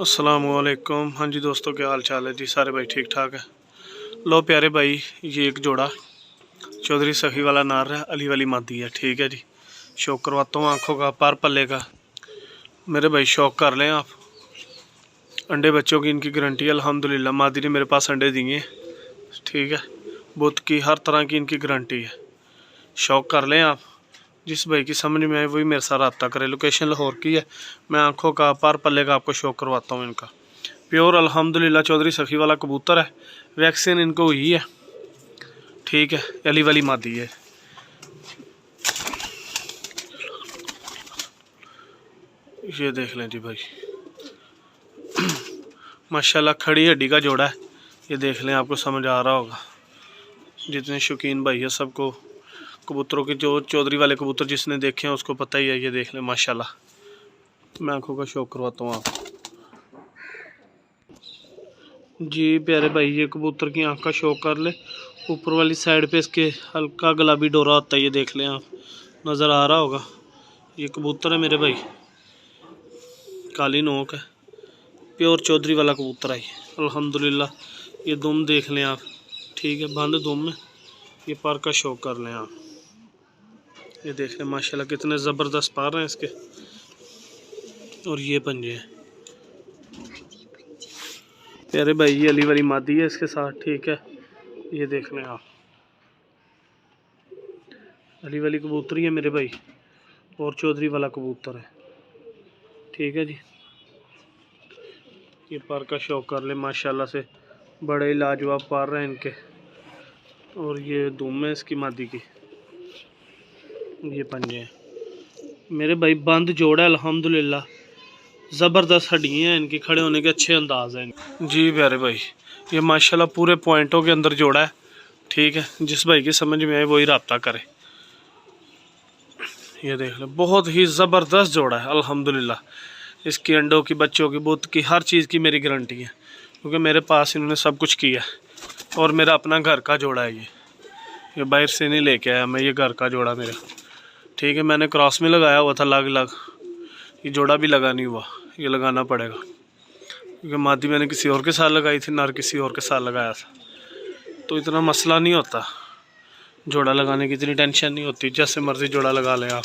अस्सलामुअलैकुम। हाँ जी दोस्तों, क्या हाल चाल है जी? सारे भाई ठीक ठाक है। लो प्यारे भाई, ये एक जोड़ा चौधरी सखी वाला नार है, अली वाली मादी है। ठीक है जी, शौक करवाता हूँ आँखों का, पार पल्ले का। मेरे भाई शौक कर लें आप। अंडे बच्चों की इनकी गारंटी है अल्हम्दुलिल्लाह। मादी ने मेरे पास अंडे दिए। ठीक है, बुत की हर तरह की इनकी गारंटी है। शौक कर लें आप। जिस भाई की समझ में आए वही मेरे साथ रब्ता करे। लोकेशन लाहौर की है। मैं आँखों का, पार पल्ले का आपको शौक करवाता हूँ इनका। प्योर अल्हम्दुलिल्लाह चौधरी सखी वाला कबूतर है। वैक्सीन इनको हुई है। ठीक है, अली वाली मादी है। ये देख लें जी भाई, माशाल्लाह खड़ी हड्डी का जोड़ा है। ये देख लें, आपको समझ आ रहा होगा। जितने शौकीन भाई है सबको कबूतरों के, जो चौधरी वाले कबूतर जिसने देखे हैं उसको पता ही है। ये देख लें माशाल्लाह, मैं आंखों का शौक करवाता हूँ आपको जी। प्यारे भाई, ये कबूतर की आंख का शौक कर ले। ऊपर वाली साइड पे इसके हल्का गुलाबी डोरा होता है। ये देख लें आप, नज़र आ रहा होगा। ये कबूतर है मेरे भाई, काली नोक है, प्योर चौधरी वाला कबूतर है अल्हम्दुलिल्लाह। ये दुम देख लें आप। ठीक है, बंद दुम में। ये पर का शौक कर लें आप। ये देख लें माशाल्लाह, कितने ज़बरदस्त पार हैं इसके। और ये पंजे हैं प्यारे भाई, ये अली वाली मादी है इसके साथ। ठीक है, ये देख लें आप, अली वाली कबूतरी है मेरे भाई, और चौधरी वाला कबूतर है। ठीक है जी, ये पार का शौक कर ले माशाल्लाह से। बड़े ही लाजवाब पार रहे हैं इनके। और ये दुम है इसकी मादी की। ये पंजे हैं मेरे भाई, बंद जोड़ा है अल्हम्दुलिल्लाह। ज़बरदस्त हड्डियाँ हैं इनकी, खड़े होने के अच्छे अंदाज हैं जी। प्यारे भाई, ये माशाल्लाह पूरे पॉइंटों के अंदर जोड़ा है। ठीक है, जिस भाई की समझ में आए वही रब्ता करे। ये देख ले, बहुत ही ज़बरदस्त जोड़ा है अल्हम्दुलिल्लाह। इसकी अंडों की, बच्चों की, बुत की, हर चीज़ की मेरी गारंटी है, क्योंकि मेरे पास इन्होंने सब कुछ किया। और मेरा अपना घर का जोड़ा है ये बाहर से नहीं लेके आया मैं। ये घर का जोड़ा मेरा। ठीक है, मैंने क्रॉस में लगाया हुआ था अलग अलग। ये जोड़ा भी लगा नहीं हुआ, ये लगाना पड़ेगा, क्योंकि मादी मैंने किसी और के साथ लगाई थी, नर किसी और के साथ लगाया था। तो इतना मसला नहीं होता, जोड़ा लगाने की इतनी टेंशन नहीं होती। जैसे मर्ज़ी जोड़ा लगा लें आप।